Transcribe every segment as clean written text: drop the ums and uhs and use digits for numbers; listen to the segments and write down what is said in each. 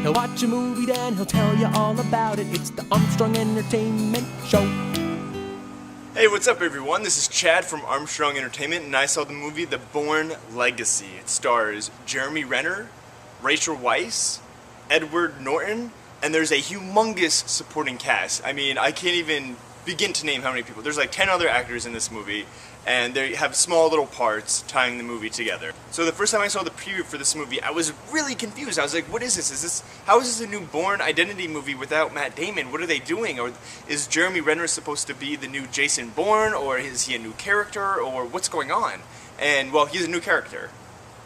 He'll watch a movie, then he'll tell you all about it. It's the Armstrong Entertainment Show. Hey, what's up everyone? This is Chad from Armstrong Entertainment, and I saw the movie The Bourne Legacy. It stars Jeremy Renner, Rachel Weisz, Edward Norton, and there's a humongous supporting cast. I mean, I can't even begin to name how many people. There's like 10 other actors in this movie, and they have small little parts tying the movie together. So the first time I saw the preview for this movie, I was really confused. I was like, what is this? How is this a new Bourne Identity movie without Matt Damon? What are they doing? Or is Jeremy Renner supposed to be the new Jason Bourne, or is he a new character, or what's going on? And, well, he's a new character.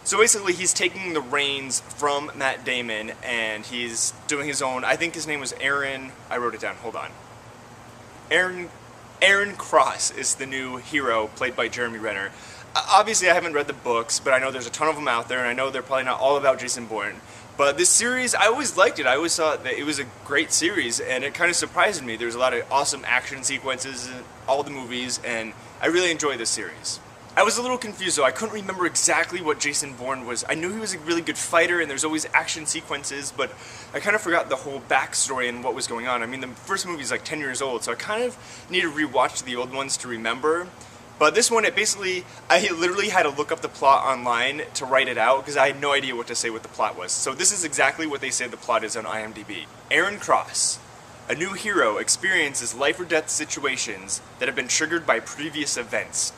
So basically, he's taking the reins from Matt Damon, and he's doing his own, I think his name was Aaron, I wrote it down, hold on. Aaron Cross is the new hero, played by Jeremy Renner. Obviously, I haven't read the books, but I know there's a ton of them out there, and I know they're probably not all about Jason Bourne. But this series, I always liked it. I always thought that it was a great series, and it kind of surprised me. There's a lot of awesome action sequences in all the movies, and I really enjoy this series. I was a little confused though. I couldn't remember exactly what Jason Bourne was. I knew he was a really good fighter and there's always action sequences, but I kind of forgot the whole backstory and what was going on. I mean, the first movie is like 10 years old, so I kind of need to rewatch the old ones to remember. But this one, I literally had to look up the plot online to write it out because I had no idea what to say what the plot was. So this is exactly what they say the plot is on IMDb. Aaron Cross, a new hero, experiences life or death situations that have been triggered by previous events.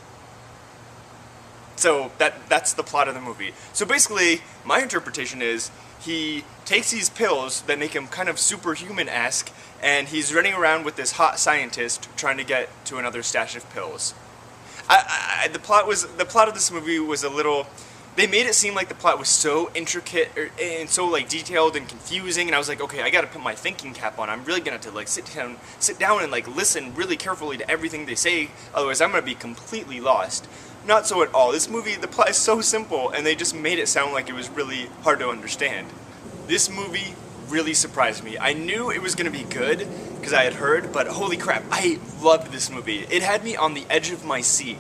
So that's the plot of the movie. So basically, my interpretation is he takes these pills that make him kind of superhuman-esque, and he's running around with this hot scientist trying to get to another stash of pills. The plot of this movie was a little. They made it seem like the plot was so intricate and so like detailed and confusing, and I was like, okay, I got to put my thinking cap on. I'm really gonna have to like sit down and like listen really carefully to everything they say. Otherwise, I'm gonna be completely lost. Not so at all. This movie, the plot is so simple, and they just made it sound like it was really hard to understand. This movie really surprised me. I knew it was going to be good, because I had heard, but holy crap, I loved this movie. It had me on the edge of my seat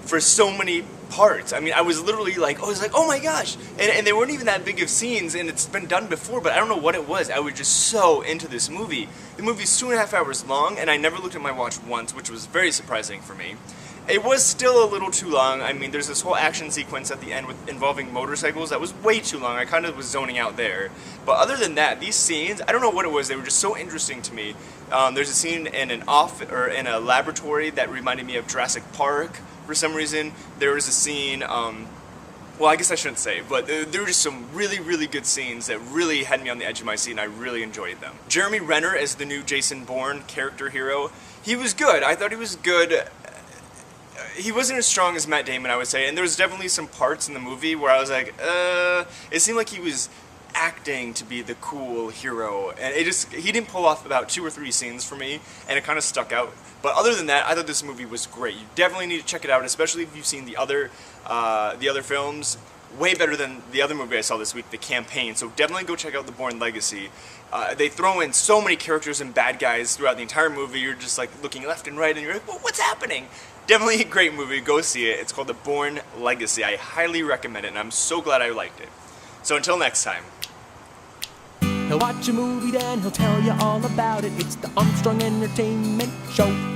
for so many parts. I mean, I was literally like, oh my gosh, and they weren't even that big of scenes, and it's been done before, but I don't know what it was. I was just so into this movie. The movie's 2.5 hours long, and I never looked at my watch once, which was very surprising for me. It was still a little too long. I mean, there's this whole action sequence at the end involving motorcycles that was way too long. I kind of was zoning out there. But other than that, these scenes, I don't know what it was. They were just so interesting to me. There's a scene in in a laboratory that reminded me of Jurassic Park for some reason. There was a scene. Well, I guess I shouldn't say, but there were just some really, really good scenes that really had me on the edge of my seat, and I really enjoyed them. Jeremy Renner as the new Jason Bourne character hero, he was good. I thought he was good. He wasn't as strong as Matt Damon, I would say, and there was definitely some parts in the movie where I was like, it seemed like he was acting to be the cool hero, and he didn't pull off about 2 or 3 scenes for me, and it kind of stuck out. But other than that, I thought this movie was great. You definitely need to check it out, especially if you've seen the other films. Way better than the other movie I saw this week, The Campaign, so definitely go check out The Bourne Legacy. They throw in so many characters and bad guys throughout the entire movie. You're just like looking left and right, and you're like, well, what's happening? Definitely a great movie. Go see it. It's called The Bourne Legacy. I highly recommend it, and I'm so glad I liked it. So until next time. He'll watch a movie, then he'll tell you all about it. It's the Armstrong Entertainment Show.